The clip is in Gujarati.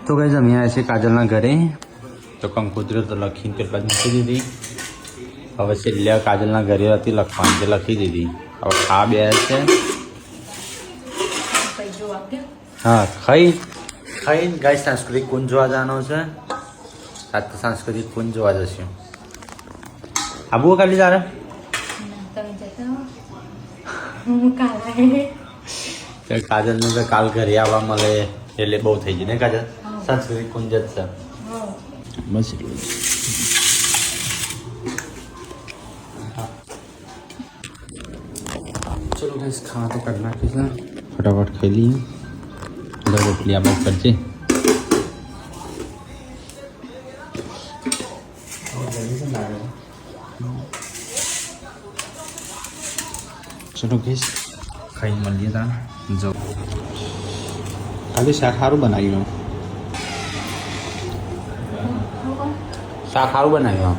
તો ગાઈસ અમે આવ્યા છીએ કાજલના ઘરે. તો કંકોત્રી તો લખીને પેલા મૂકી દીધી. હવે છેલ્લે કાજલના ઘરે હતી લખવાની, તે લખી દીધી. હવે ખા બે છે. હા ખાઈને ગાઈસ સાંસ્કૃતિક કુંજ જોવા જવાનો છે. સાથે સાંસ્કૃતિક કુંજ જોવા જશું. આબુ કાલી તારે કાજલને તો કાલ ઘરે આવવા મળે એટલે બહુ થઈ જાય ને કાજલ. સાંસ્કૃતિક કુંજ જ છે બસ એટલું. ચલો ગાઈસ ખાવા તો કરી નાખી છે, ફટાફટ ખાઈ લઈએ. થોડા રોટલી આપણે કરજે. ચલો ગાઈસ ખાઈ મળીએ તા. જો ખાલી શાક સારું બનાવ્યું, શાક સારું બનાવ્યું.